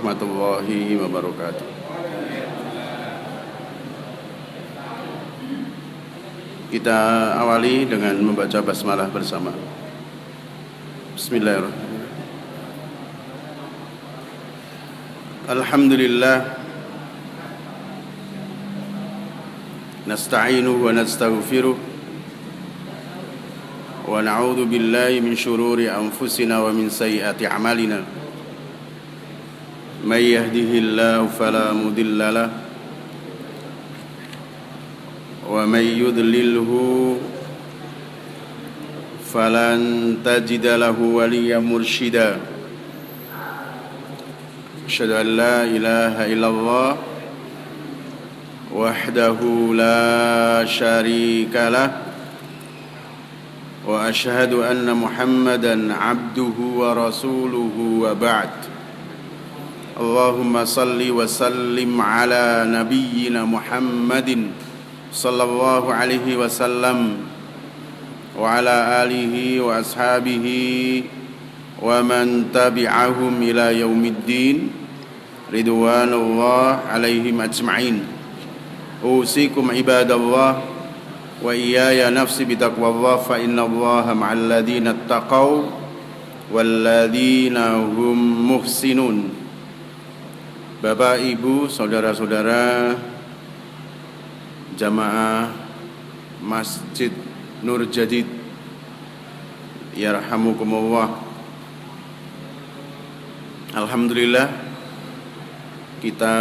warahmatullahi wabarakatuh. Kita awali dengan membaca basmalah bersama. Bismillahirrahmanirrahim. Alhamdulillah, nasta'inuhu wa nastaghfiruh wa na'udzu billahi min syururi anfusina wa min sayyiati a'malina. May yahdihillahu fala mudilla lahu wa may yudlilhu falan tajida lahu waliyyan mursyida. Asyhadu an la ilaha illallah wahdahu la syarika lah wa asyhadu anna Muhammadan abduhu wa rasuluhu wa ba'd. Allahumma salli wa sallim ala nabiyyina Muhammadin sallallahu alaihi wasallam wa ala alihi wa ashabihi wa man tabi'ahum ila yaumiddin ridwanullah alaihim ajma'in. Usikum ibadallah wa iyaya nafsi bitaqwallah fa innallaha ma'al ladzina ittaqaw wal ladzina hum muhsinun. Bapak, Ibu, saudara-saudara jamaah Masjid Nur Jadid yarhamukumullah. Alhamdulillah kita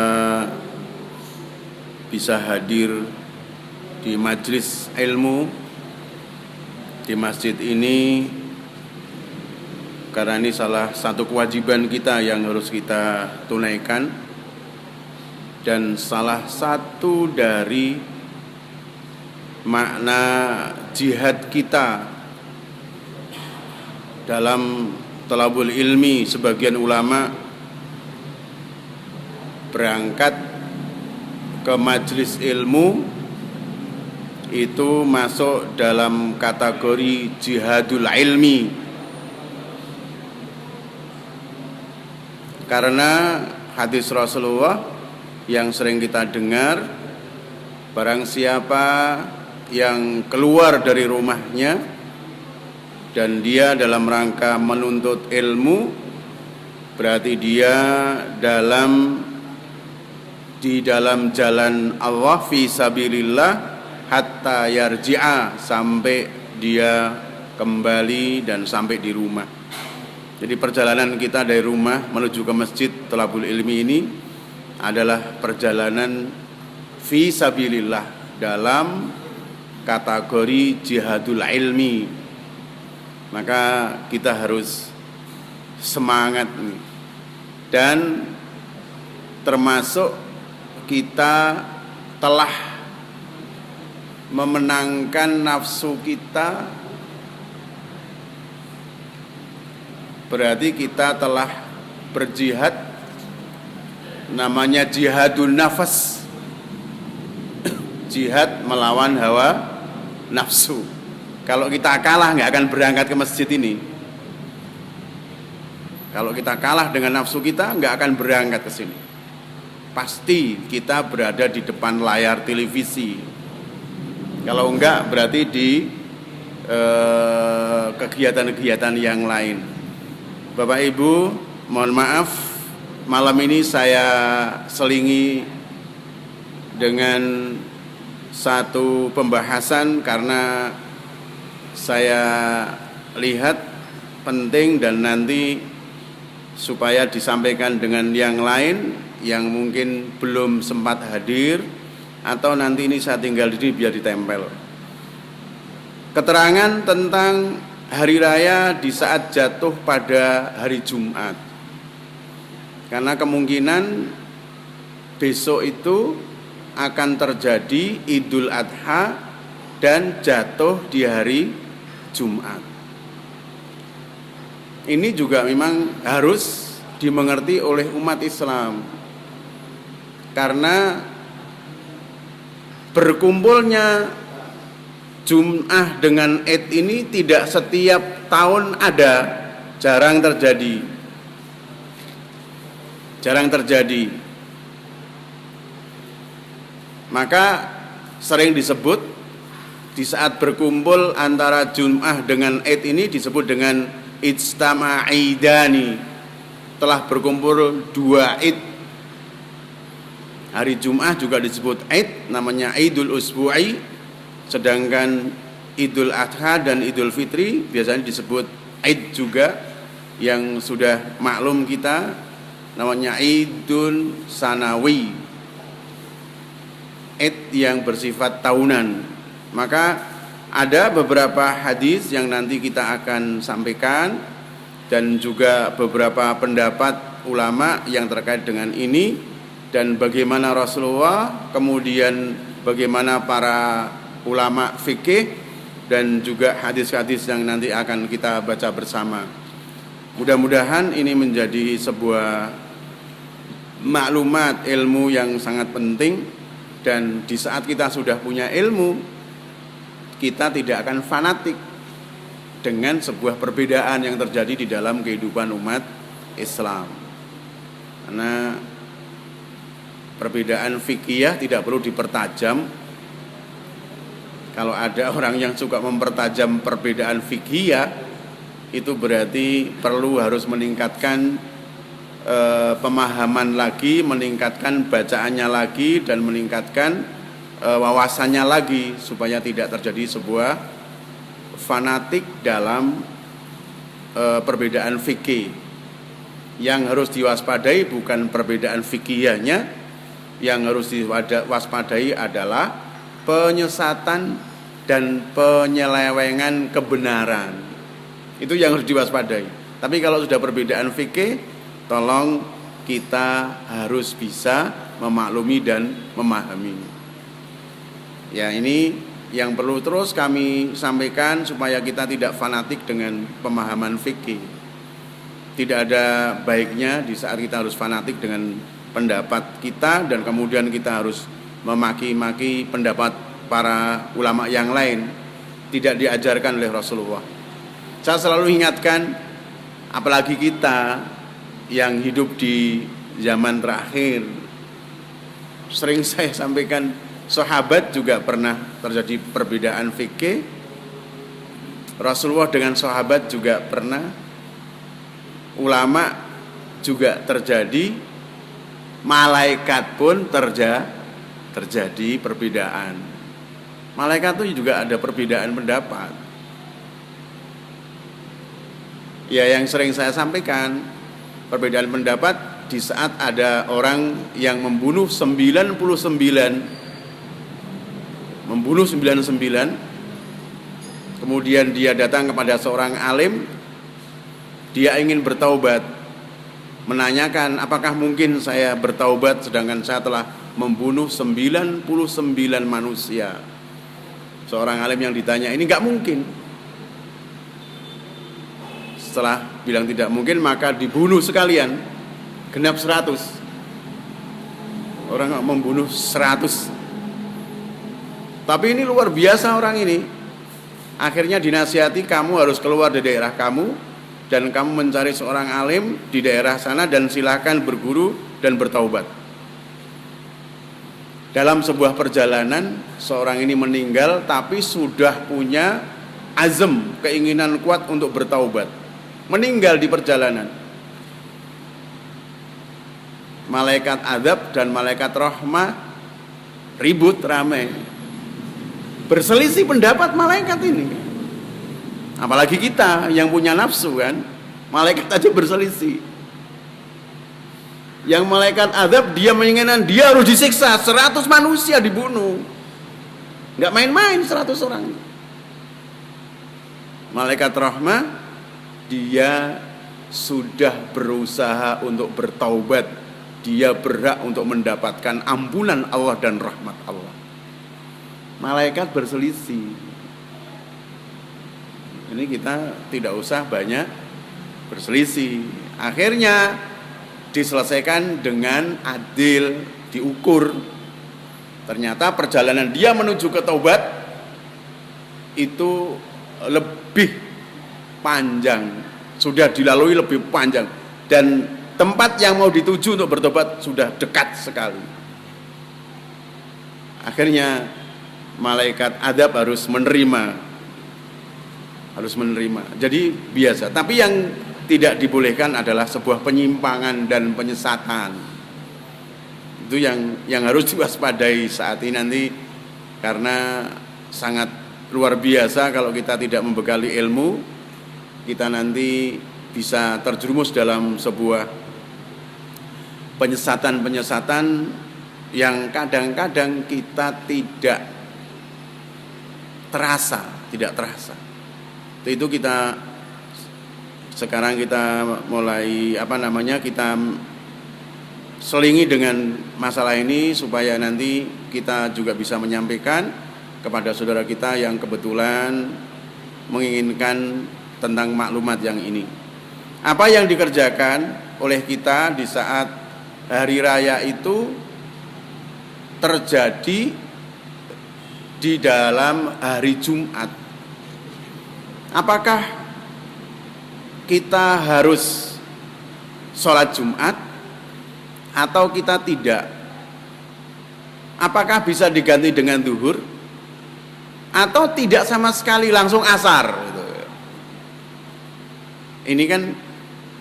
bisa hadir di majelis ilmu di masjid ini karena ini salah satu kewajiban kita yang harus kita tunaikan dan salah satu dari makna jihad kita dalam talabul ilmi. Sebagian ulama berangkat ke majelis ilmu itu masuk dalam kategori jihadul ilmi, karena hadis Rasulullah yang sering kita dengar, barang siapa yang keluar dari rumahnya dan dia dalam rangka menuntut ilmu, berarti dia di dalam jalan Allah fi sabilillah hatta yarji'a, sampai dia kembali dan sampai di rumah. Jadi perjalanan kita dari rumah menuju ke masjid Thalabul Ilmi ini adalah perjalanan fi sabilillah dalam kategori jihadul ilmi. Maka kita harus semangat dan termasuk kita telah memenangkan nafsu kita, berarti kita telah berjihad, namanya jihadun nafas, jihad melawan hawa nafsu. Kalau kita kalah nggak akan berangkat ke masjid ini. Kalau kita kalah dengan nafsu kita nggak akan berangkat ke sini. Pasti kita berada di depan layar televisi. Kalau enggak berarti di kegiatan-kegiatan yang lain. Bapak Ibu, mohon maaf, malam ini saya selingi dengan satu pembahasan karena saya lihat penting dan nanti supaya disampaikan dengan yang lain yang mungkin belum sempat hadir, atau nanti ini saya tinggal di sini biar ditempel. Keterangan tentang hari raya di saat jatuh pada hari Jumat. Karena kemungkinan besok itu akan terjadi Idul Adha dan jatuh di hari Jumat. Ini juga memang harus dimengerti oleh umat Islam, karena berkumpulnya Jum'ah dengan Id ini tidak setiap tahun ada, jarang terjadi. jarang terjadi. Maka sering disebut di saat berkumpul antara Jum'ah dengan Id ini disebut dengan ijtama'idani, telah berkumpul dua Id. Hari Jum'ah juga disebut Id, namanya Idul Usbu'i, sedangkan Idul Adha dan Idul Fitri biasanya disebut Id juga, yang sudah maklum kita namanya Idul Sanawi, Id yang bersifat tahunan. Maka ada beberapa hadis yang nanti kita akan sampaikan dan juga beberapa pendapat ulama yang terkait dengan ini, dan bagaimana Rasulullah, kemudian bagaimana para ulama fikih, dan juga hadis-hadis yang nanti akan kita baca bersama. Mudah-mudahan ini menjadi sebuah maklumat ilmu yang sangat penting, dan di saat kita sudah punya ilmu, kita tidak akan fanatik dengan sebuah perbedaan yang terjadi di dalam kehidupan umat Islam. Karena perbedaan fikih tidak perlu dipertajam. Kalau ada orang yang suka mempertajam perbedaan fikih, itu berarti harus meningkatkan pemahaman lagi, meningkatkan bacaannya lagi, dan meningkatkan wawasannya lagi, supaya tidak terjadi sebuah fanatik dalam perbedaan fikih. Yang harus diwaspadai bukan perbedaan fikihnya, yang harus diwaspadai adalah penyesatan dan penyelewengan kebenaran. Itu yang harus diwaspadai. Tapi kalau sudah perbedaan fikih, tolong kita harus bisa memaklumi dan memahami. Ya, ini yang perlu terus kami sampaikan supaya kita tidak fanatik dengan pemahaman fikih. Tidak ada baiknya di saat kita harus fanatik dengan pendapat kita dan kemudian kita harus memaki-maki pendapat para ulama yang lain. Tidak diajarkan oleh Rasulullah. Saya selalu ingatkan, apalagi kita yang hidup di zaman terakhir, sering saya sampaikan, sahabat juga pernah terjadi perbedaan fikih, Rasulullah dengan sahabat juga pernah, ulama juga terjadi, malaikat pun terjadi perbedaan. Malaikat itu juga ada perbedaan pendapat. Ya, yang sering saya sampaikan, perbedaan pendapat di saat ada orang yang membunuh 99, kemudian dia datang kepada seorang alim, dia ingin bertaubat, menanyakan apakah mungkin saya bertaubat sedangkan saya telah membunuh 99 manusia. Seorang alim yang ditanya ini enggak mungkin. Setelah bilang tidak mungkin, maka dibunuh sekalian, genap 100. Orang membunuh 100. Tapi ini luar biasa orang ini. Akhirnya dinasihati, kamu harus keluar dari daerah kamu dan kamu mencari seorang alim di daerah sana dan silakan berguru dan bertaubat. Dalam sebuah perjalanan, seorang ini meninggal tapi sudah punya azam, keinginan kuat untuk bertaubat. Meninggal di perjalanan. Malaikat azab dan malaikat rahmah ribut ramai, berselisih pendapat malaikat ini. Apalagi kita yang punya nafsu kan, malaikat aja berselisih. Yang malaikat azab dia menginginkan dia harus disiksa, 100 manusia dibunuh. Enggak main-main 100 orang. Malaikat rahmah dia sudah berusaha untuk bertaubat, dia berhak untuk mendapatkan ampunan Allah dan rahmat Allah. Malaikat berselisih. Ini kita tidak usah banyak berselisih. Akhirnya diselesaikan dengan adil, diukur. Ternyata perjalanan dia menuju ke taubat itu lebih panjang, sudah dilalui lebih panjang, dan tempat yang mau dituju untuk bertobat sudah dekat sekali. Akhirnya malaikat adab harus menerima. Jadi biasa. Tapi yang tidak dibolehkan adalah sebuah penyimpangan dan penyesatan. Itu yang harus diwaspadai saat ini nanti, karena sangat luar biasa kalau kita tidak membekali ilmu, kita nanti bisa terjerumus dalam sebuah penyesatan yang kadang-kadang kita tidak terasa. Itu kita sekarang kita mulai kita selingi dengan masalah ini supaya nanti kita juga bisa menyampaikan kepada saudara kita yang kebetulan menginginkan tentang maklumat yang ini. Apa yang dikerjakan oleh kita di saat hari raya itu terjadi di dalam hari Jumat. Apakah kita harus sholat Jumat atau kita tidak? Apakah bisa diganti dengan duhur atau tidak sama sekali langsung asar? Ini kan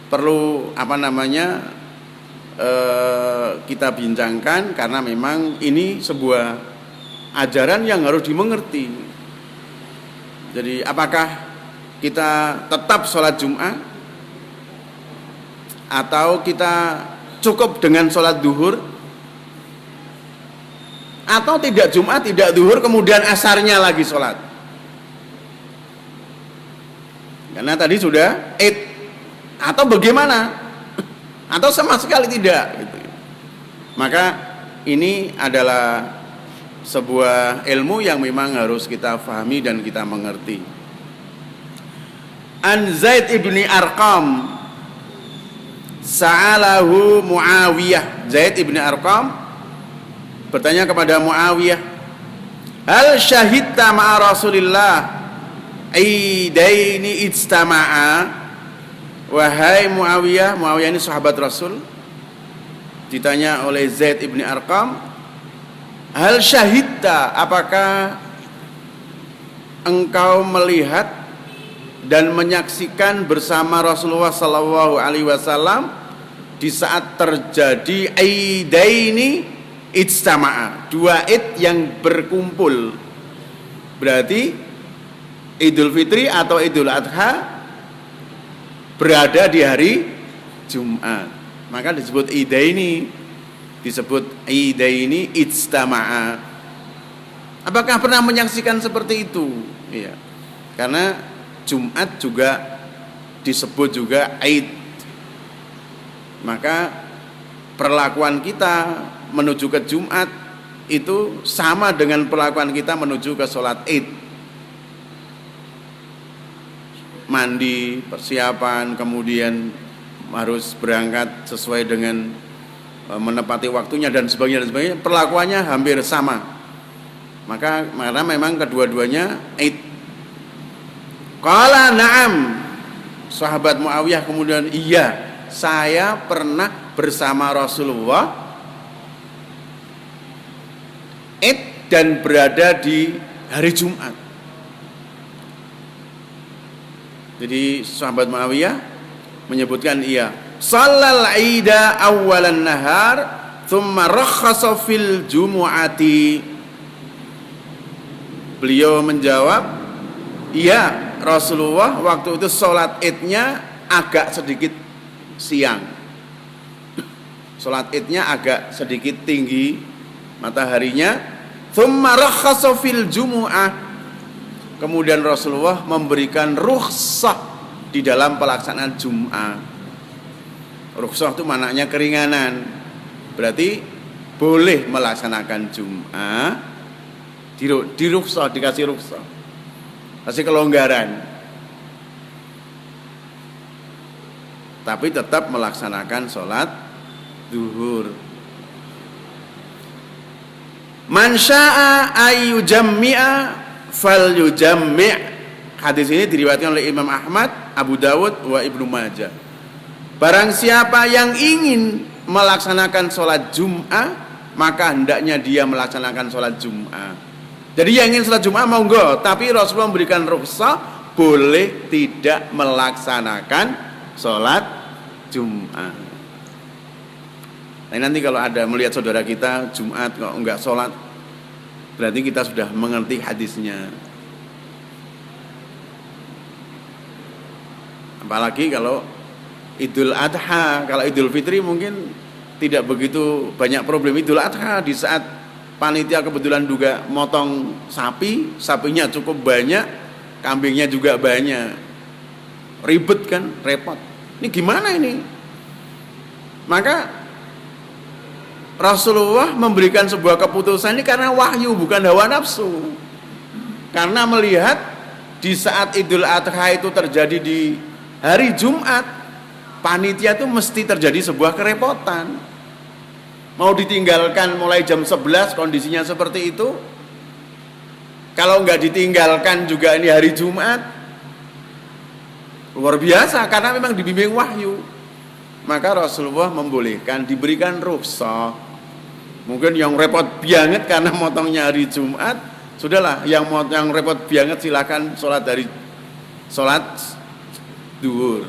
perlu kita bincangkan, karena memang ini sebuah ajaran yang harus dimengerti. Jadi apakah kita tetap sholat Jumat atau kita cukup dengan sholat duhur, atau tidak Jumat tidak duhur kemudian asarnya lagi sholat? Karena tadi sudah Id, atau bagaimana, atau sama sekali tidak gitu. Maka ini adalah sebuah ilmu yang memang harus kita pahami dan kita mengerti. An Zaid ibni Arqam sa'alahu Muawiyah. Zaid ibni Arqam bertanya kepada Muawiyah, hal syahidta ma'a Rasulillah idaini ijtama'a? Wahai Muawiyah, Muawiyah ini sahabat Rasul, ditanya oleh Zaid ibni Arqam, hal syahidta, apakah engkau melihat dan menyaksikan bersama Rasulullah sallallahu alaihi wasallam di saat terjadi aidaini ijtama'a, dua id yang berkumpul? Berarti Idul Fitri atau Idul Adha berada di hari Jumat. Maka disebut idaini, disebut idaini ijtama'a. Apakah pernah menyaksikan seperti itu? Iya. Karena Jumat juga disebut juga Aid. Maka perlakuan kita menuju ke Jumat itu sama dengan perlakuan kita menuju ke sholat Id. Mandi, persiapan, kemudian harus berangkat sesuai dengan menepati waktunya dan sebagainya, perlakuannya hampir sama. Maka karena memang kedua-duanya Id. Qala na'am, sahabat Muawiyah kemudian, iya, saya pernah bersama Rasulullah Id dan berada di hari Jumat. Jadi sahabat Muawiyah menyebutkan, iya, shallal ida awwalan nahar thumma rakhasa fil jumu'ati. Beliau menjawab, iya, Rasulullah waktu itu sholat idnya agak sedikit siang, sholat idnya agak sedikit tinggi mataharinya. Thumma rakhasa fil jumu'ah, kemudian Rasulullah memberikan rukhsah di dalam pelaksanaan Jum'ah. Rukhsah itu maknanya keringanan. Berarti boleh melaksanakan Jum'ah, dirukhsah, dikasih rukhsah, kasih kelonggaran, tapi tetap melaksanakan sholat duhur. Man sya'a ayyujammi'a fal yujammi'. Hadis ini diriwayatkan oleh Imam Ahmad, Abu Dawud, wa Ibnu Majah. Barang siapa yang ingin melaksanakan sholat Jum'ah, maka hendaknya dia melaksanakan sholat Jum'ah. Jadi yang ingin sholat Jum'ah monggo, tapi Rasulullah memberikan rukhsah boleh tidak melaksanakan sholat Jum'ah. Nah, nanti kalau ada melihat saudara kita Jumat kok enggak sholat, berarti kita sudah mengerti hadisnya. Apalagi kalau Idul Adha, kalau Idul Fitri mungkin tidak begitu banyak problem. Idul Adha di saat panitia kebetulan juga motong sapi, sapinya cukup banyak, kambingnya juga banyak, ribet kan, repot. Ini gimana ini? Maka Rasulullah memberikan sebuah keputusan ini karena wahyu, bukan hawa nafsu. Karena melihat di saat Idul Adha itu terjadi di hari Jumat, panitia itu mesti terjadi sebuah kerepotan. Mau ditinggalkan mulai jam 11 kondisinya seperti itu. Kalau nggak ditinggalkan juga ini hari Jumat, luar biasa karena memang dibimbing wahyu. Maka Rasulullah membolehkan, diberikan rukhsah. Mungkin yang repot banget karena motongnya hari Jumat, sudahlah yang repot banget silakan sholat duhur.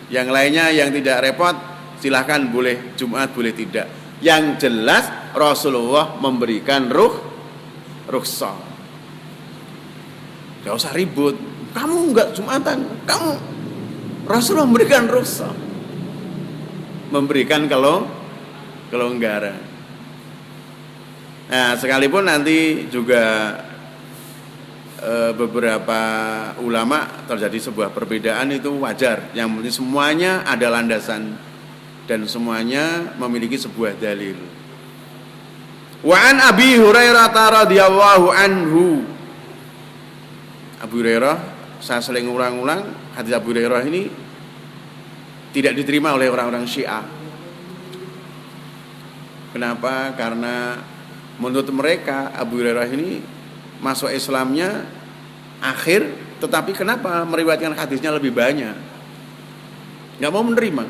Yang lainnya yang tidak repot silahkan boleh Jumat boleh tidak. Yang jelas Rasulullah memberikan rukhsah. Gak usah ribut. Kamu enggak Jumatan, kamu. Rasulullah memberikan rukhsah. Memberikan kelonggaran. Nah, sekalipun nanti juga beberapa ulama terjadi sebuah perbedaan itu wajar. Yang penting semuanya ada landasan dan semuanya memiliki sebuah dalil. Wa an Abi Hurairah radhiyallahu anhu. Abu Hurairah, saya sering ulang-ulang, hadis Abu Hurairah ini tidak diterima oleh orang-orang Syiah. Kenapa? Karena menurut mereka Abu Hurairah ini masuk Islamnya akhir, tetapi kenapa meriwayatkan hadisnya lebih banyak? Nggak mau menerima.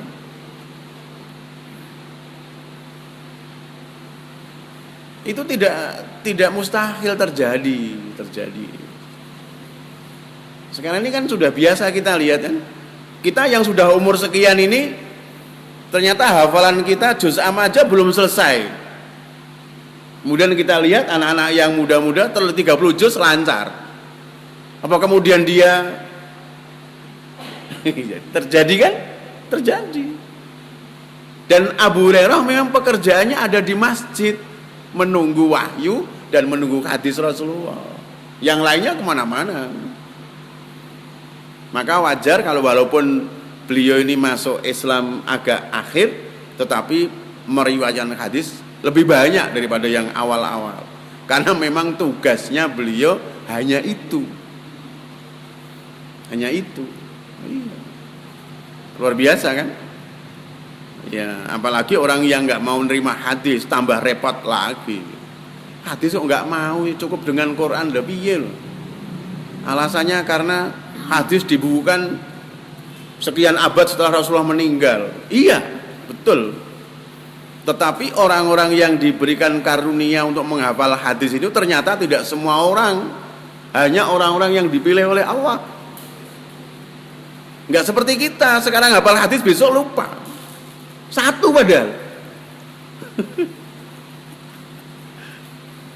Itu tidak mustahil terjadi. Sekarang ini kan sudah biasa kita lihat kan. Kita yang sudah umur sekian ini ternyata hafalan kita juz am aja belum selesai. Kemudian kita lihat anak-anak yang muda-muda 30 juz lancar. Apa kemudian dia terjadi kan? Terjadi. Dan Abu Hurairah memang pekerjaannya ada di masjid, menunggu wahyu dan menunggu hadis Rasulullah. Yang lainnya kemana-mana. Maka wajar kalau walaupun beliau ini masuk Islam agak akhir, tetapi meriwayatkan hadis lebih banyak daripada yang awal-awal. Karena memang tugasnya beliau hanya itu. Hanya itu. Iya. Luar biasa kan? Ya, apalagi orang yang nggak mau nerima hadis tambah repot lagi. Hadis kok nggak mau, cukup dengan Quran udah piye loh. Alasannya karena hadis dibukukan sekian abad setelah Rasulullah meninggal. Iya, betul. Tetapi orang-orang yang diberikan karunia untuk menghafal hadis itu ternyata tidak semua orang. Hanya orang-orang yang dipilih oleh Allah. Enggak seperti kita, sekarang hafal hadis besok lupa. Satu padahal.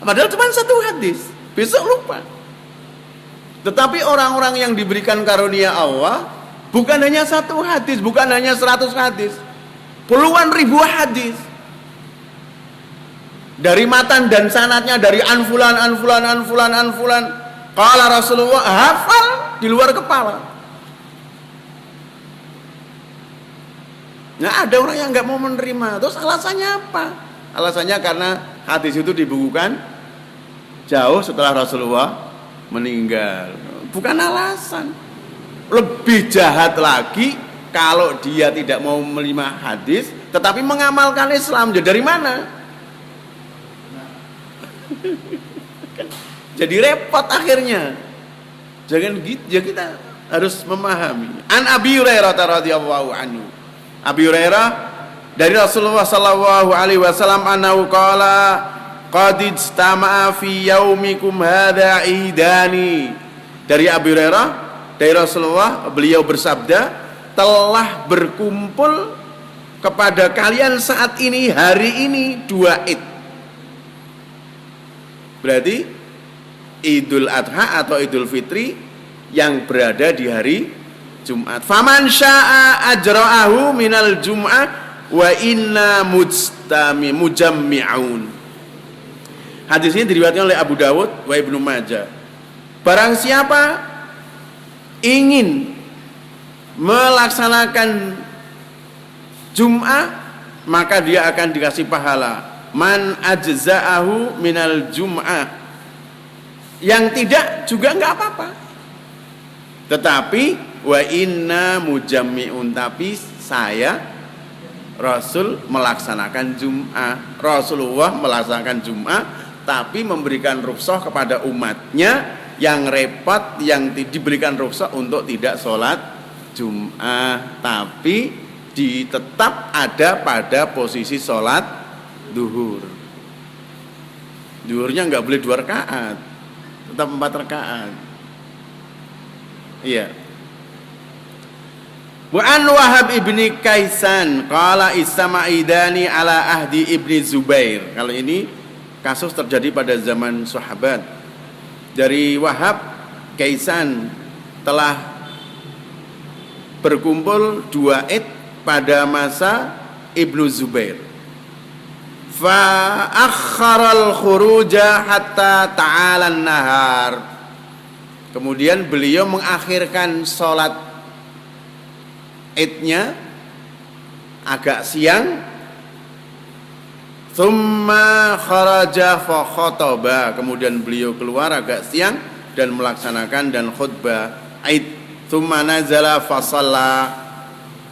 Padahal cuma satu hadis, besok lupa. Tetapi orang-orang yang diberikan karunia Allah bukan hanya satu hadis, bukan hanya 100 hadis. Puluhan ribu hadis. Dari matan dan sanadnya, dari anfulan. Qala Rasulullah, hafal di luar kepala. Nah, ada orang yang nggak mau menerima. Terus alasannya apa? Alasannya karena hadis itu dibukukan jauh setelah Rasulullah meninggal. Bukan alasan. Lebih jahat lagi kalau dia tidak mau menerima hadis, tetapi mengamalkan Islam. Jadi dari mana? Jadi repot akhirnya. Jangan gitu, ya kita harus memahami. An Abi Hurairah radhiyallahu anhu. Abi Hurairah dari Rasulullah sallallahu alaihi wasallam annahu qala qad ijtama'a fi yaumikum hadza idani. Dari Abi Hurairah dari Rasulullah, beliau bersabda, telah berkumpul kepada kalian saat ini, hari ini, 2 id. Berarti Idul Adha atau Idul Fitri yang berada di hari Jumat. Faman syaa ajra'ahu minal jum'ah wa inna mujammi'un. Hadis ini diriwayatkan oleh Abu Dawud wa Ibnu Majah. Barang siapa ingin melaksanakan Jum'ah, maka dia akan dikasih pahala. Man ajza'ahu minal Jum'ah. Yang tidak juga enggak apa-apa. Tetapi wa inna mujammi'un, tapi saya Rasul melaksanakan Jum'ah. Rasulullah melaksanakan Jum'ah, tapi memberikan rukhsah kepada umatnya yang repot, yang diberikan rukhsah untuk tidak sholat Jum'ah, tapi tetap ada pada posisi sholat duhur. Duhurnya nggak boleh 2 rakaat, tetap 4 rakaat. Iya. Wa an Wahab ibni Kaisan qala istama'idani ala ahdi ibni Zubair. Kalau ini kasus terjadi pada zaman sahabat. Dari Wahab, Kaisan telah berkumpul 2 id pada masa Ibnu Zubair. Fa akharal khuruja hatta ta'alan nahar. Kemudian beliau mengakhirkan sholat idnya agak siang. Tsumma kharaja fa khataba. Kemudian beliau keluar agak siang dan melaksanakan dan khutbah id. Tsumma nazala fa shalla.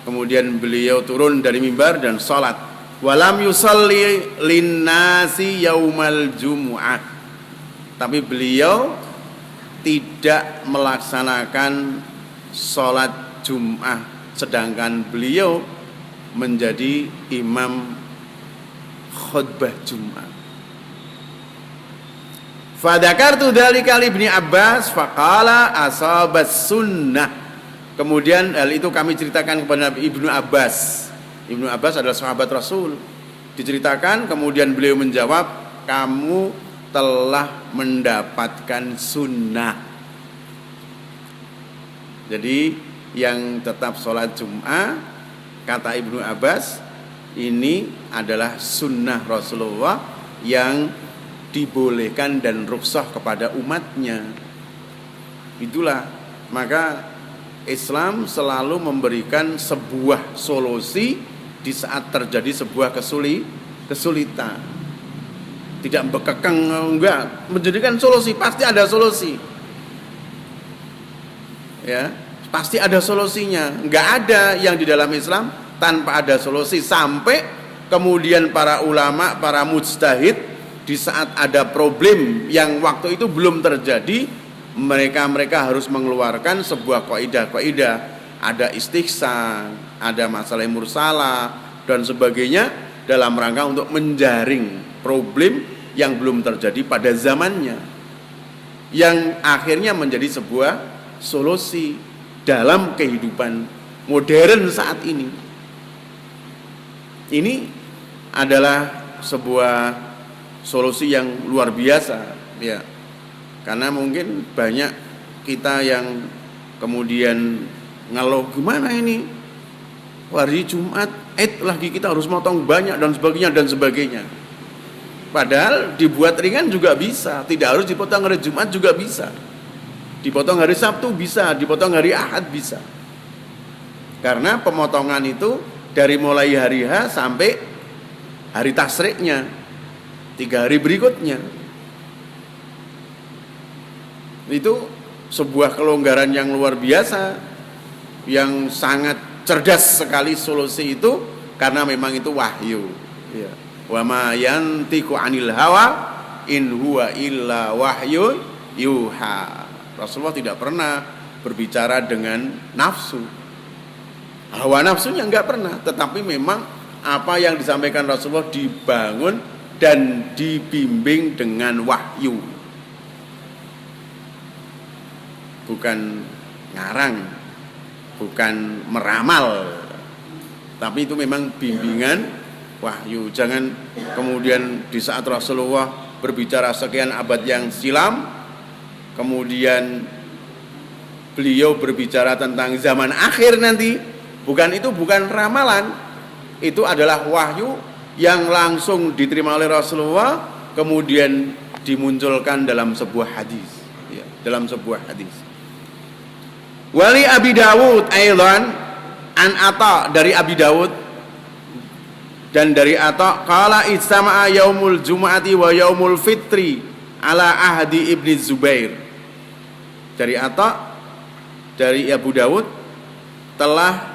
Kemudian beliau turun dari mimbar dan salat. Walam yusalli linnasi yaumal jumu'ah. Tapi beliau tidak melaksanakan salat Jum'ah, sedangkan beliau menjadi imam khutbah Jum'ah. Fadzakartu dzalika li Ibnu Abbas faqala asabas sunnah. Kemudian hal itu kami ceritakan kepada Ibnu Abbas. Ibnu Abbas adalah sahabat Rasul. Diceritakan, kemudian beliau menjawab, kamu telah mendapatkan sunnah. Jadi yang tetap sholat Jum'ah, kata Ibnu Abbas, ini adalah sunnah Rasulullah yang dibolehkan dan rukhsah kepada umatnya. Itulah, maka Islam selalu memberikan sebuah solusi di saat terjadi sebuah kesulitan. Tidak bekekang, enggak, menjadikan solusi, pasti ada solusi. Ya, pasti ada solusinya. Enggak ada yang di dalam Islam tanpa ada solusi, sampai kemudian para ulama, para mujtahid di saat ada problem yang waktu itu belum terjadi, mereka harus mengeluarkan sebuah kaidah-kaidah, ada istihsan, ada masalah mursalah dan sebagainya, dalam rangka untuk menjaring problem yang belum terjadi pada zamannya, yang akhirnya menjadi sebuah solusi dalam kehidupan modern saat ini. Ini adalah sebuah solusi yang luar biasa, ya. Karena mungkin banyak kita yang kemudian ngeluh, gimana ini hari Jumat Id lagi kita harus motong banyak dan sebagainya. Padahal dibuat ringan juga bisa, tidak harus dipotong hari Jumat juga bisa. Dipotong hari Sabtu bisa, dipotong hari Ahad bisa. Karena pemotongan itu dari mulai hari H sampai hari tasriknya, 3 hari berikutnya. Itu sebuah kelonggaran yang luar biasa, yang sangat cerdas sekali solusi itu, karena memang itu wahyu. Ya. Wa ma yantiqu 'anil hawa in huwa illa wahyu yuha. Rasulullah tidak pernah berbicara dengan nafsu. Hawa nafsunya enggak pernah, tetapi memang apa yang disampaikan Rasulullah dibangun dan dibimbing dengan wahyu. Bukan ngarang, bukan meramal, tapi itu memang bimbingan wahyu. Jangan kemudian di saat Rasulullah berbicara sekian abad yang silam, kemudian beliau berbicara tentang zaman akhir nanti. Bukan, itu bukan ramalan, itu adalah wahyu yang langsung diterima oleh Rasulullah, kemudian dimunculkan dalam sebuah hadis, ya, dalam sebuah hadis. Wali Abi Dawud aidan an Ata, dari Abi Dawud dan dari Ata, qala istama'a yaumul jumu'ati wa yaumul fitri ala ahdi Ibni Zubair. Dari Ata, dari Abu Dawud, telah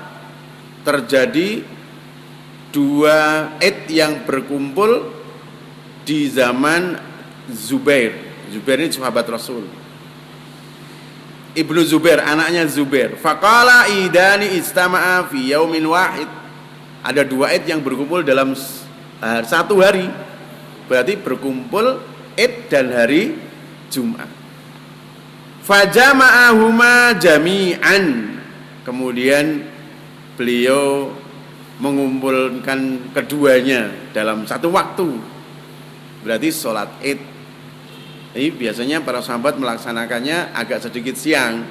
terjadi dua Id yang berkumpul di zaman Zubair. Zubair ini sahabat Rasul. Ibnu Zubair, anaknya Zubair. Faqala idani istama'a fi yaumin wahid. Ada dua Id yang berkumpul dalam satu hari. Berarti berkumpul Id dan hari Jumat. Fajama'ahuma jami'an. Kemudian beliau mengumpulkan keduanya dalam satu waktu. Berarti sholat Id. Jadi biasanya para sahabat melaksanakannya agak sedikit siang,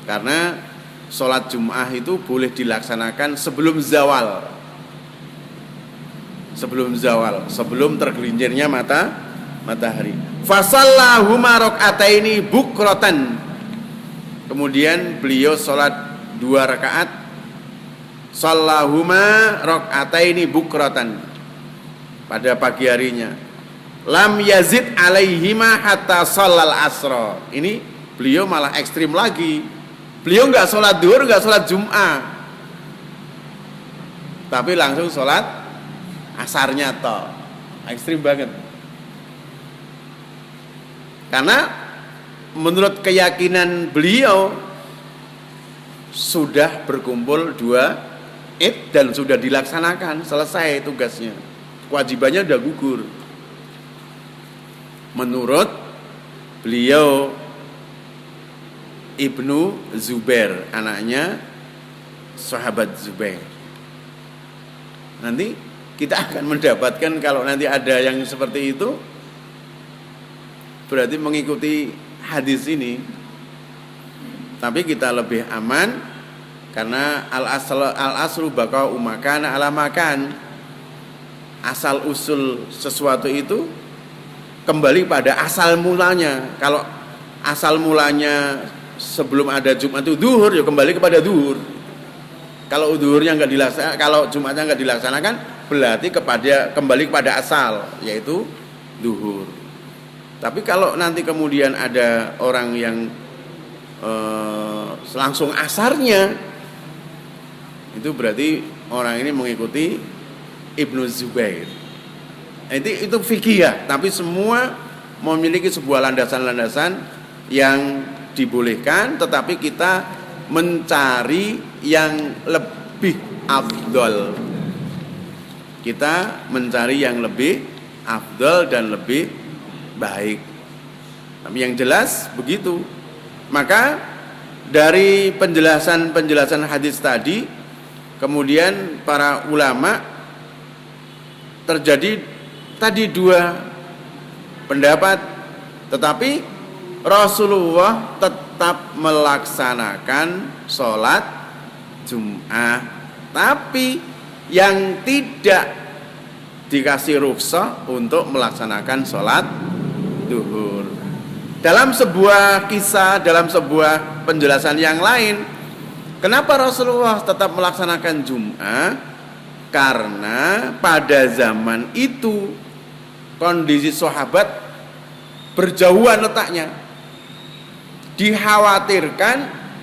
karena sholat Jum'ah itu boleh dilaksanakan sebelum zawal. Sebelum tergelincirnya matahari. Fasallahuma rakaataini bukratan. Kemudian beliau sholat 2 rakaat. Sallahuma rakaataini bukratan, pada pagi harinya. Lam yazid alaihima hatta shallal asra. Ini beliau malah ekstrim lagi. Beliau enggak sholat duhur, enggak sholat Jum'ah, tapi langsung sholat asarnya toh. Ekstrim banget. Karena menurut keyakinan beliau sudah berkumpul 2 Id dan sudah dilaksanakan, selesai tugasnya, kewajibannya sudah gugur. Menurut beliau Ibnu Zubair, anaknya sahabat Zubair. Nanti kita akan mendapatkan, kalau nanti ada yang seperti itu, berarti mengikuti hadis ini. Tapi kita lebih aman, karena al-aslu baqa'u makana ala makan. Asal usul sesuatu itu kembali pada asal mulanya. Kalau asal mulanya sebelum ada Jumat itu duhur, ya kembali kepada duhur. Kalau duhurnya enggak dilaksanakan, kalau Jumatnya enggak dilaksanakan, berarti kembali kepada asal, yaitu duhur. Tapi kalau nanti kemudian ada orang yang langsung asarnya, itu berarti orang ini mengikuti Ibnu Zubair. Itu fikih ya, tapi semua memiliki sebuah landasan-landasan yang dibolehkan, tetapi kita mencari yang lebih afdol. Kita mencari yang lebih afdol dan lebih baik. Tapi yang jelas begitu. Maka dari penjelasan hadis tadi, kemudian para ulama terjadi tadi 2 pendapat, tetapi Rasulullah tetap melaksanakan sholat Jum'ah, tapi yang tidak dikasih rukhsah untuk melaksanakan sholat duhur. Dalam sebuah kisah, dalam sebuah penjelasan yang lain, kenapa Rasulullah tetap melaksanakan Jum'ah? Karena pada zaman itu kondisi sahabat berjauhan letaknya. Dikhawatirkan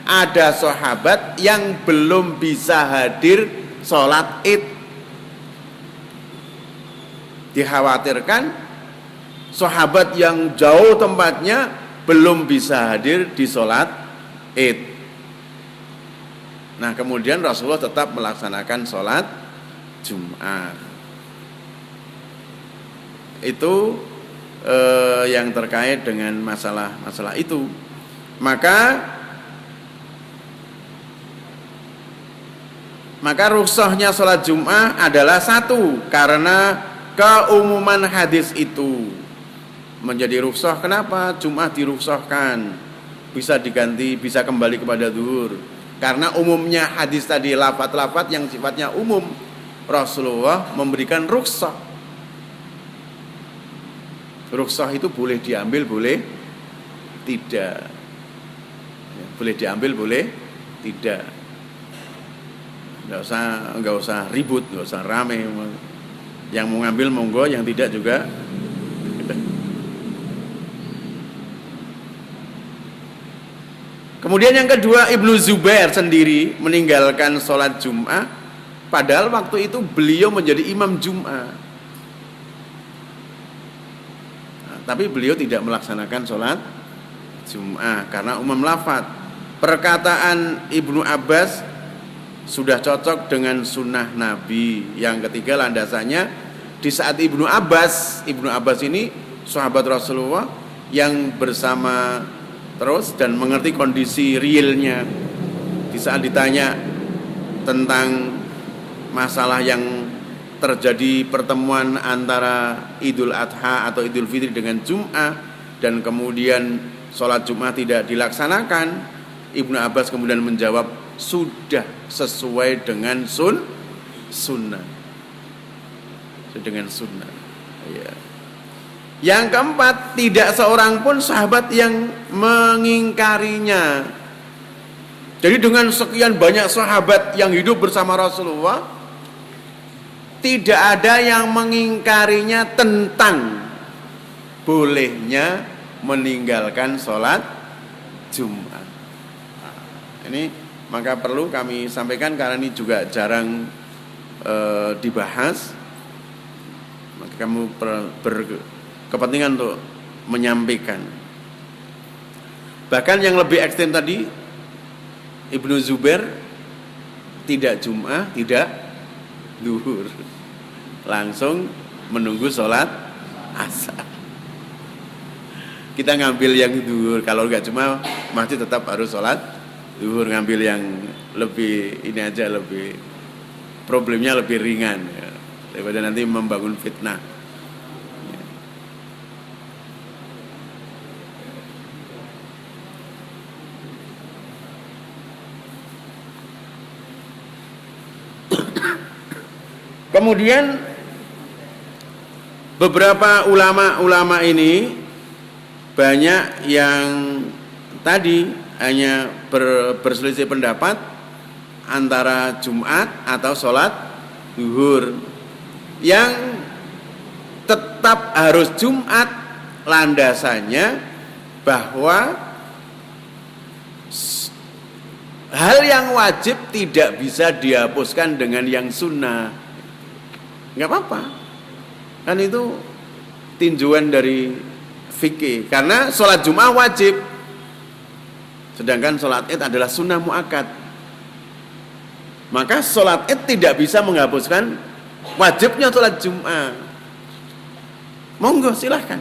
ada sahabat yang belum bisa hadir sholat Id. Dikhawatirkan sahabat yang jauh tempatnya belum bisa hadir di sholat Id. Nah kemudian Rasulullah tetap melaksanakan sholat Jumat. Itu yang terkait dengan masalah itu. Maka rukhsahnya sholat Jumat adalah satu, karena keumuman hadis itu menjadi rukhsah. Kenapa Jumat dirukhsahkan? Bisa diganti, bisa kembali kepada zuhur. Karena umumnya hadis tadi, lafaz-lafaz yang sifatnya umum, Rasulullah memberikan rukhsah. Rukhsah itu boleh diambil, boleh tidak. Boleh diambil, boleh tidak. Enggak usah ribut, enggak usah rame. Yang mau ngambil monggo, yang tidak juga. Kemudian yang kedua, Ibnu Zubair sendiri meninggalkan sholat Jumat, padahal waktu itu beliau menjadi imam Jumat. Tapi beliau tidak melaksanakan sholat Jumat karena umum lafaz. Perkataan Ibnu Abbas sudah cocok dengan sunnah Nabi. Yang ketiga landasannya, di saat Ibnu Abbas ini sahabat Rasulullah yang bersama terus dan mengerti kondisi realnya. Di saat ditanya tentang masalah yang terjadi pertemuan antara Idul Adha atau Idul Fitri dengan Jum'ah, dan kemudian sholat Jum'ah tidak dilaksanakan, Ibnu Abbas kemudian menjawab, sudah sesuai dengan sunnah. Dengan sunnah. Ya. Yang keempat, tidak seorang pun sahabat yang mengingkarinya. Jadi dengan sekian banyak sahabat yang hidup bersama Rasulullah, tidak ada yang mengingkarinya tentang bolehnya meninggalkan sholat Jumat. Ini maka perlu kami sampaikan karena ini juga jarang dibahas. Maka kamu berkepentingan untuk menyampaikan. Bahkan yang lebih ekstrem tadi, Ibnu Zubair tidak Jumat, tidak zuhur, langsung menunggu sholat asar. Kita ngambil yang zuhur, kalau nggak cuma masih tetap harus sholat zuhur, ngambil yang lebih ini aja, lebih problemnya lebih ringan ya, daripada nanti membangun fitnah. Kemudian beberapa ulama ini banyak yang tadi hanya berselisih pendapat antara Jumat atau sholat zuhur. Yang tetap harus Jumat landasannya bahwa hal yang wajib tidak bisa dihapuskan dengan yang sunnah. Nggak apa-apa, kan itu tinjauan dari fikih, karena sholat Jumat wajib, sedangkan sholat Id adalah sunnah muakkad. Maka sholat Id tidak bisa menghapuskan wajibnya sholat Jumat. Monggo silahkan,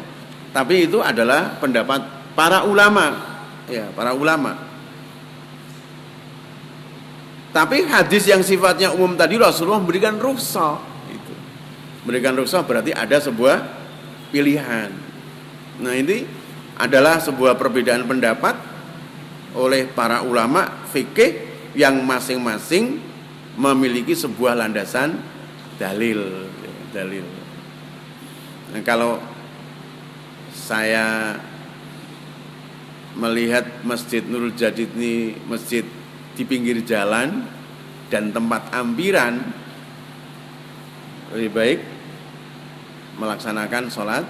tapi itu adalah pendapat para ulama, ya, para ulama. Tapi hadis yang sifatnya umum tadi Rasulullah memberikan rukhsah. Memberikan rukhsah berarti ada sebuah pilihan. Nah, ini adalah sebuah perbedaan pendapat oleh para ulama fikih yang masing-masing memiliki sebuah landasan dalil. Nah, kalau saya melihat Masjid Nurul Jadid ini masjid di pinggir jalan dan tempat ambiran, lebih baik melaksanakan sholat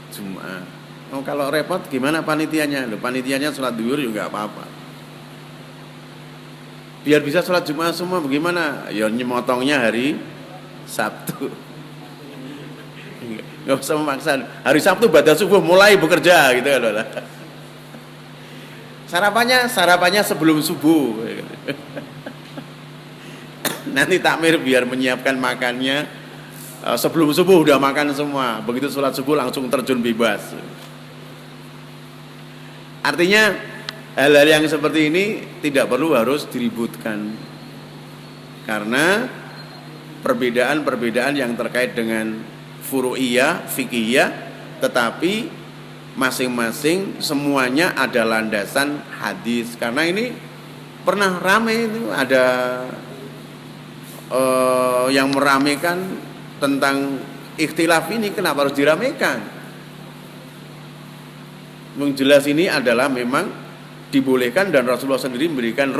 Jumat. Oh, kalau repot gimana panitianya? Panitianya sholat zuhur juga apa-apa. Biar bisa sholat Jumat semua bagaimana? Ya nyemotongnya hari Sabtu. Nggak usah memaksa. Hari Sabtu ba'da subuh mulai bekerja gitu kan. Sarapannya sebelum subuh. Nanti takmir biar menyiapkan makannya, sebelum subuh udah makan semua, begitu sholat subuh langsung terjun bebas. Artinya hal-hal yang seperti ini tidak perlu harus diributkan, karena perbedaan-perbedaan yang terkait dengan furu'iyah, fikihiyah, tetapi masing-masing semuanya ada landasan hadis. Karena ini pernah rame itu, ada yang meramaikan tentang ikhtilaf ini, kenapa harus diramaikan? Yang jelas ini adalah memang dibolehkan dan Rasulullah sendiri memberikan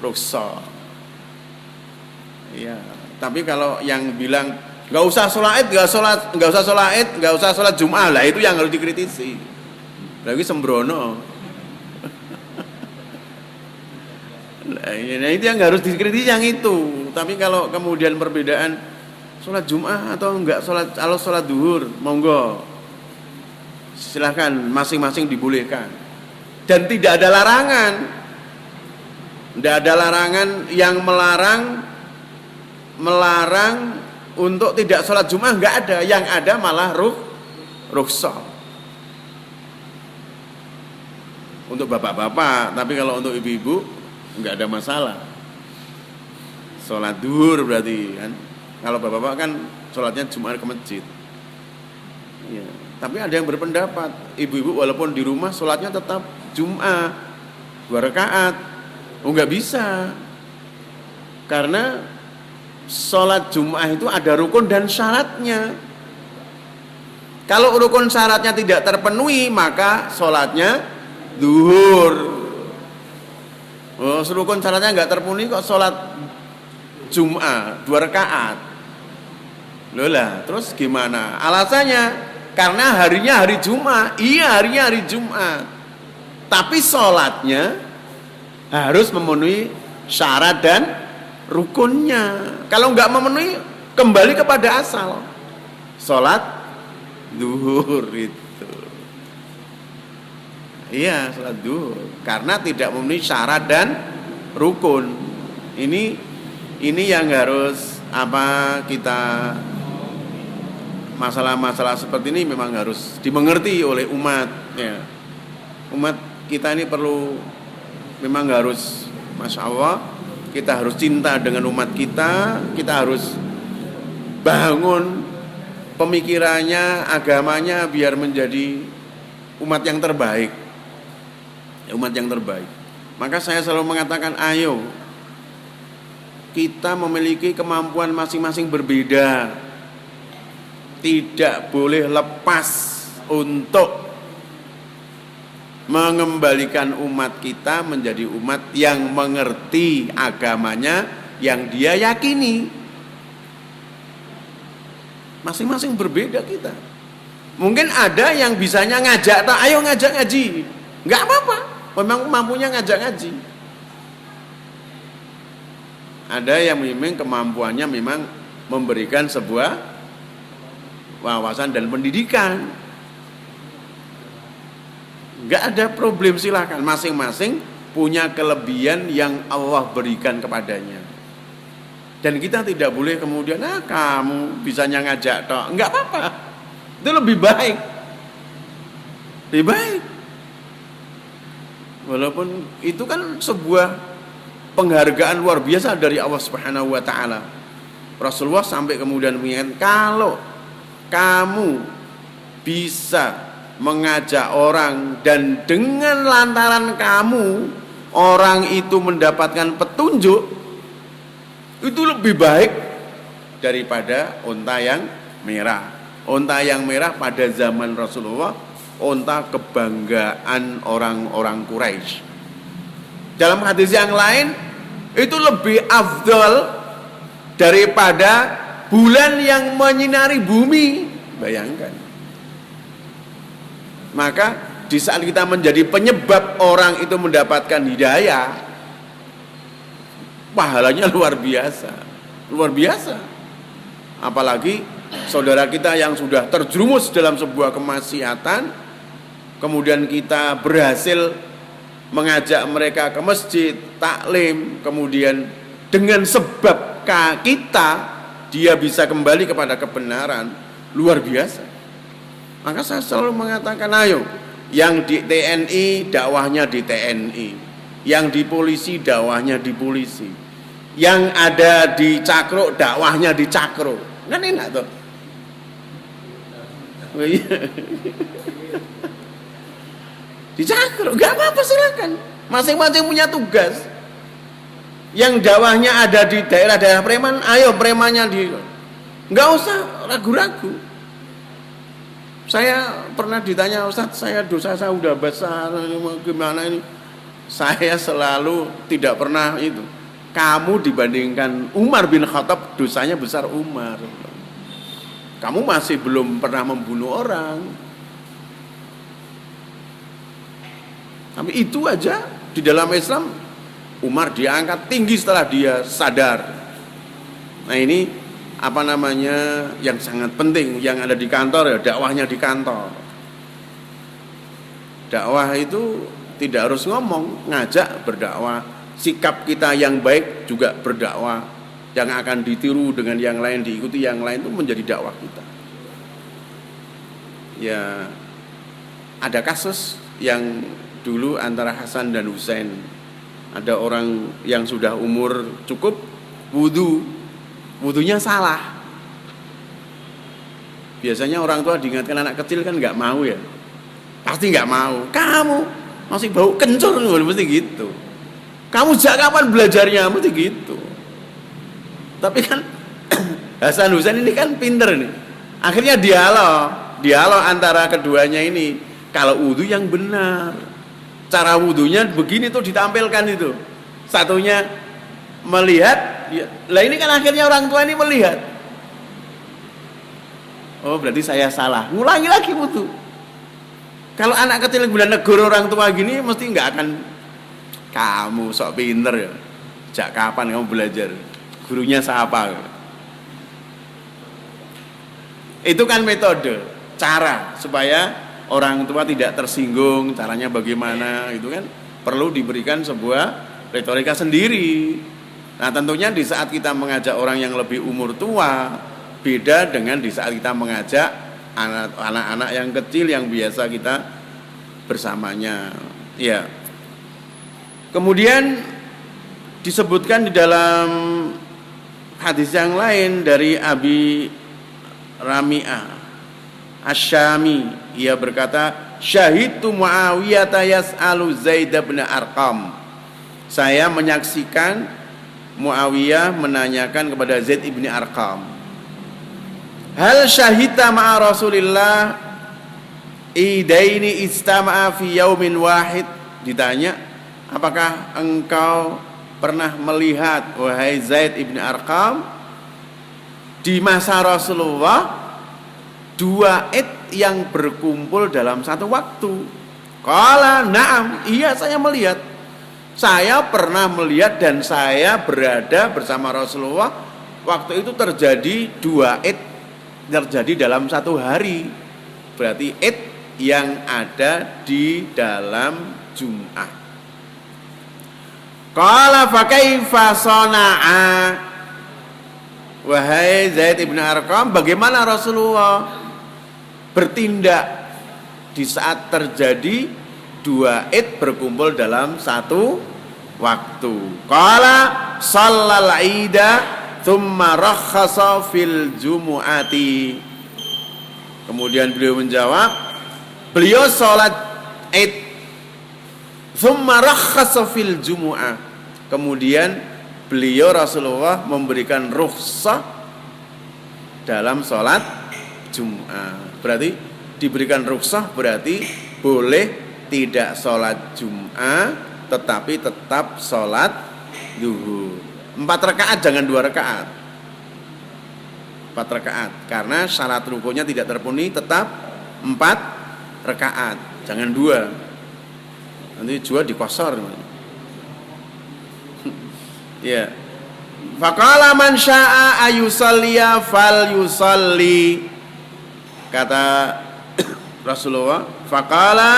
rukhsah. Ya, tapi kalau yang bilang nggak usah sholat, nggak usah sholat Jum'ah, lah itu yang harus dikritisi. Lagi sembrono. Nah, itu yang harus dikritisi yang itu. Tapi kalau kemudian perbedaan sholat Jum'ah atau enggak sholat duhur, monggo. Silahkan masing-masing dibolehkan. Dan tidak ada larangan. Tidak ada larangan yang melarang untuk tidak sholat Jum'ah, enggak ada. Yang ada malah rukhsah. Untuk bapak-bapak, tapi kalau untuk ibu-ibu enggak ada masalah. Sholat duhur berarti kan. Kalau bapak-bapak kan sholatnya Jumat ke masjid. Ya. Tapi ada yang berpendapat ibu-ibu walaupun di rumah sholatnya tetap Jumat 2 rakaat. Oh, enggak bisa. Karena sholat Jumat itu ada rukun dan syaratnya. Kalau rukun syaratnya tidak terpenuhi, maka sholatnya duhur. Oh, rukun syaratnya enggak terpenuhi kok sholat Jumat 2 rakaat. Lola, terus gimana? Alasannya karena harinya hari Jumat. Iya, harinya hari Jumat. Tapi sholatnya harus memenuhi syarat dan rukunnya. Kalau enggak memenuhi, kembali kepada asal. Sholat duhur itu. Iya, sholat duhur. Karena tidak memenuhi syarat dan rukun. Ini yang harus kita, masalah-masalah seperti ini memang harus dimengerti oleh umat. Ya. Umat kita ini perlu, memang harus, Masya Allah, kita harus cinta dengan umat kita harus bangun pemikirannya, agamanya biar menjadi umat yang terbaik. Umat yang terbaik. Maka saya selalu mengatakan, ayo kita memiliki kemampuan masing-masing berbeda. Tidak boleh lepas untuk mengembalikan umat kita menjadi umat yang mengerti agamanya yang dia yakini. Masing-masing berbeda kita. Mungkin ada yang bisanya ngajak, ayo ngajak ngaji. Enggak apa-apa, memang mampunya ngajak ngaji. Ada yang memang kemampuannya memang memberikan sebuah wawasan dan pendidikan. Enggak ada problem, silakan. Masing-masing punya kelebihan yang Allah berikan kepadanya. Dan kita tidak boleh kemudian, kamu bisanya ngajak tok. Enggak apa-apa. Itu lebih baik. Lebih baik. Walaupun itu kan sebuah penghargaan luar biasa dari Allah Subhanahu wa taala. Rasulullah sampai kemudian mengingatkan, kalau kamu bisa mengajak orang dan dengan lantaran kamu orang itu mendapatkan petunjuk, itu lebih baik daripada unta yang merah. Unta yang merah pada zaman Rasulullah, unta kebanggaan orang-orang Quraisy. Dalam hadis yang lain, itu lebih afdal daripada bulan yang menyinari bumi. Bayangkan. Maka di saat kita menjadi penyebab orang itu mendapatkan hidayah, pahalanya luar biasa. Luar biasa. Apalagi saudara kita yang sudah terjerumus dalam sebuah kemaksiatan, kemudian kita berhasil mengajak mereka ke masjid, taklim, kemudian dengan sebab kita dia bisa kembali kepada kebenaran, luar biasa. Maka saya selalu mengatakan, ayo, yang di TNI dakwahnya di TNI, yang di polisi dakwahnya di polisi, yang ada di Cakro dakwahnya di Cakro. Kan enak tuh. Di Cakro, gak apa-apa, silakan. Masing-masing punya tugas. Yang dakwahnya ada di daerah-daerah preman, ayo premannya di, nggak usah ragu-ragu. Saya pernah ditanya, Ustadz, saya dosa saya udah besar, gimana ini? Saya selalu tidak pernah itu. Kamu dibandingkan Umar bin Khattab, dosanya besar Umar. Kamu masih belum pernah membunuh orang. Tapi itu aja di dalam Islam. Umar diangkat tinggi setelah dia sadar. Nah ini apa namanya yang sangat penting yang ada di kantor, ya dakwahnya di kantor. Dakwah itu tidak harus ngomong, ngajak berdakwah. Sikap kita yang baik juga berdakwah. Yang akan ditiru dengan yang lain, diikuti yang lain, itu menjadi dakwah kita. Ya ada kasus yang dulu antara Hasan dan Husain. Ada orang yang sudah umur cukup wudunya salah. Biasanya orang tua diingatkan anak kecil kan nggak mau ya, pasti nggak mau. Kamu masih bau kencur, mesti gitu. Kamu sejak kapan belajarnya, mesti gitu. Tapi kan Hasan Husain ini kan pinter nih. Akhirnya dialog antara keduanya ini. Kalau wudu yang benar, cara wudunya begini tuh ditampilkan itu. Satunya melihat, lah ini kan akhirnya orang tua ini melihat. Oh berarti saya salah, ngulangi lagi wudu. Kalau anak kecil kemudian negur orang tua gini, mesti nggak akan, kamu sok pinter ya, sejak kapan kamu belajar, gurunya siapa? Itu kan metode, cara supaya orang tua tidak tersinggung. Caranya bagaimana, itu kan perlu diberikan sebuah retorika sendiri. Nah tentunya di saat kita mengajak orang yang lebih umur tua, beda dengan di saat kita mengajak anak-anak yang kecil yang biasa kita bersamanya. Ya. Kemudian disebutkan di dalam hadis yang lain dari Abi Rami'ah Asy-Syami, ia berkata, syahidtu Muawiyah yas'alu Zaid bin Arqam. Saya menyaksikan Muawiyah menanyakan kepada Zaid bin Arqam, hal syahidta ma'a Rasulillah idaini istama'a fi yaumin wahid. Ditanya, apakah engkau pernah melihat, wahai Zaid bin Arqam, di masa Rasulullah dua id yang berkumpul dalam satu waktu? Qala na'am, iya saya melihat. Saya pernah melihat dan saya berada bersama Rasulullah. Waktu itu terjadi dua id, terjadi dalam satu hari. Berarti id yang ada di dalam Jum'ah. Qala fa kaifa sana'a, wahai Zaid bin Arqam, bagaimana Rasulullah bertindak di saat terjadi dua id berkumpul dalam satu waktu? Qala shallal ida thumma rakhasa fil jumu'ati. Kemudian beliau menjawab, beliau sholat id thumma rakhasa fil jumu'ah. Kemudian beliau Rasulullah memberikan rukhsah dalam sholat Jum'ah. Berarti diberikan rukhsah berarti boleh tidak sholat Jum'ah, tetapi tetap sholat zuhur. 4 rakaat, jangan 2 rakaat. 4 rakaat, karena syarat rukunya tidak terpenuhi, tetap 4 rakaat, jangan 2. Nanti juga dikosor. Ya. Faqala man syaa ayusalliya fal yusalli. Kata Rasulullah, faqala,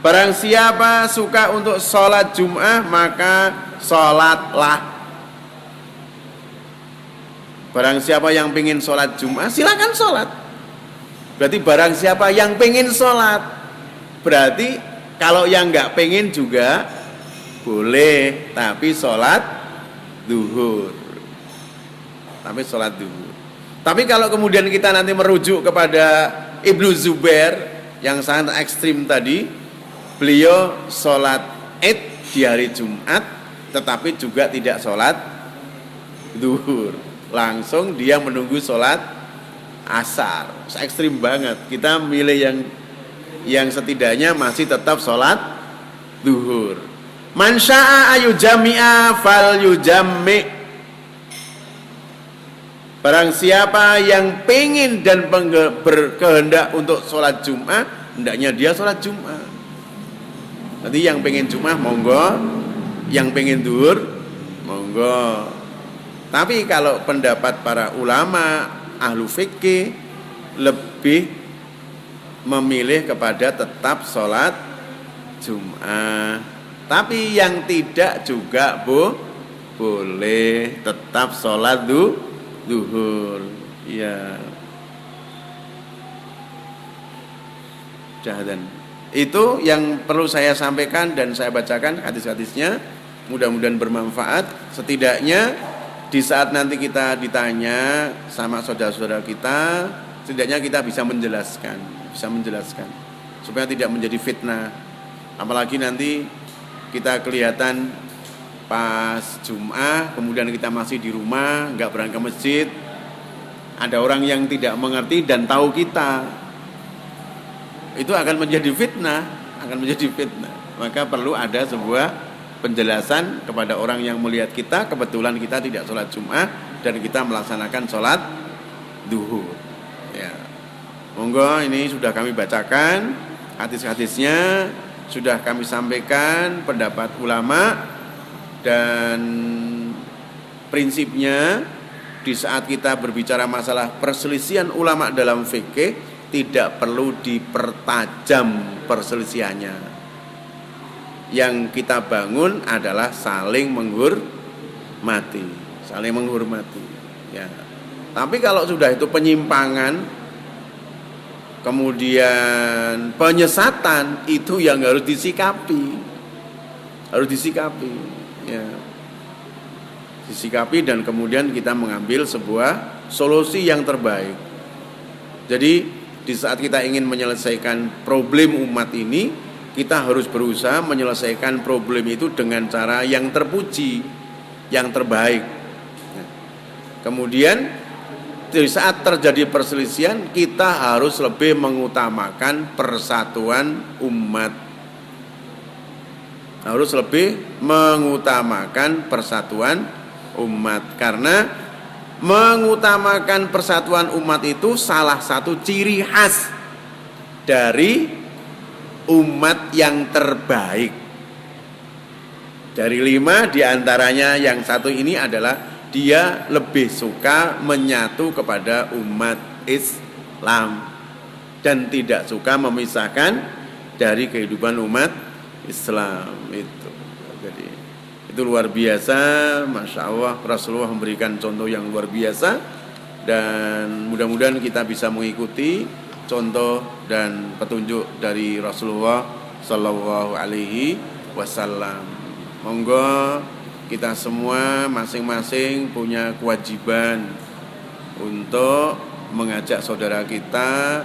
barang siapa suka untuk sholat Jum'ah maka sholatlah. Barang siapa yang pengen sholat Jumat, silakan sholat. Berarti barang siapa yang pengen sholat, berarti kalau yang nggak pengen juga boleh, tapi sholat duhur. Tapi sholat duhur. Tapi kalau kemudian kita nanti merujuk kepada Ibnu Zubair yang sangat ekstrim tadi, beliau sholat Id di hari Jumat, tetapi juga tidak sholat duhur. Langsung dia menunggu sholat asar. Ekstrim banget. Kita milih yang setidaknya masih tetap sholat duhur. Man syaa ayu jami'a fal yujammi. Barang siapa yang pengen dan berkehendak untuk sholat Jumat, hendaknya dia sholat Jumat. Nanti yang pengen Jumat monggo, yang pengen duhur monggo. Tapi kalau pendapat para ulama ahlu fikih lebih memilih kepada tetap sholat Jumat. Tapi yang tidak juga boleh tetap sholat duhur. Ya. Dan itu yang perlu saya sampaikan dan saya bacakan hadis-hadisnya. Mudah-mudahan bermanfaat. Setidaknya di saat nanti kita ditanya sama saudara-saudara kita, setidaknya kita bisa menjelaskan supaya tidak menjadi fitnah. Apalagi nanti kita kelihatan pas Jumat, kemudian kita masih di rumah, nggak berangkat ke masjid, ada orang yang tidak mengerti dan tahu kita, itu akan menjadi fitnah. Maka perlu ada sebuah penjelasan kepada orang yang melihat kita, kebetulan kita tidak sholat Jumat dan kita melaksanakan sholat duhur. Ya. Monggo, ini sudah kami bacakan hadis-hadisnya, sudah kami sampaikan pendapat ulama, dan prinsipnya di saat kita berbicara masalah perselisihan ulama dalam fikih tidak perlu dipertajam perselisihannya. Yang kita bangun adalah saling menghormati. Ya. Tapi kalau sudah itu penyimpangan, kemudian penyesatan, itu yang harus disikapi. Ya. Disikapi dan kemudian kita mengambil sebuah solusi yang terbaik. Jadi di saat kita ingin menyelesaikan problem umat ini, kita harus berusaha menyelesaikan problem itu dengan cara yang terpuji, yang terbaik. Kemudian di saat terjadi perselisihan, kita harus lebih mengutamakan persatuan umat. Karena mengutamakan persatuan umat itu salah satu ciri khas dari umat yang terbaik. Dari 5 diantaranya yang satu ini adalah dia lebih suka menyatu kepada umat Islam dan tidak suka memisahkan dari kehidupan umat Islam itu. Jadi itu luar biasa, Masya Allah. Rasulullah memberikan contoh yang luar biasa dan mudah-mudahan kita bisa mengikuti contoh dan petunjuk dari Rasulullah Sallallahu Alaihi Wasallam. Monggo kita semua masing-masing punya kewajiban untuk mengajak saudara kita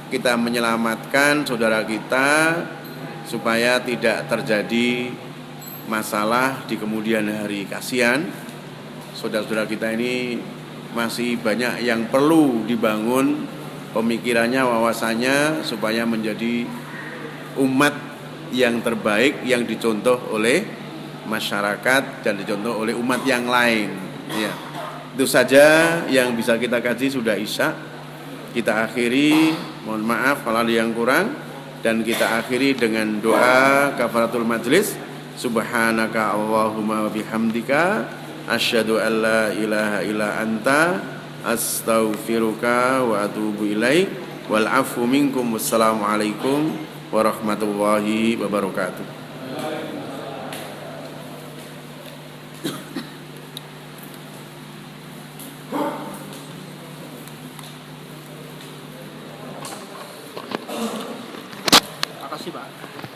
menyelamatkan saudara kita supaya tidak terjadi masalah di kemudian hari. Kasihan saudara-saudara kita ini masih banyak yang perlu dibangun pemikirannya, wawasannya, supaya menjadi umat yang terbaik yang dicontoh oleh masyarakat dan dicontoh oleh umat yang lain. Ya. Itu saja yang bisa kita kaji, sudah Isya. Kita akhiri, mohon maaf kalau ada yang kurang, dan kita akhiri dengan doa kafaratul majlis. Subhanaka Allahumma wa bihamdika asyhadu an la ilaha illa anta astaghfiruka wa atubu ilaik. Wal afu minkum. Wassalamualaikum warahmatullahi wabarakatuh. kasih Pak.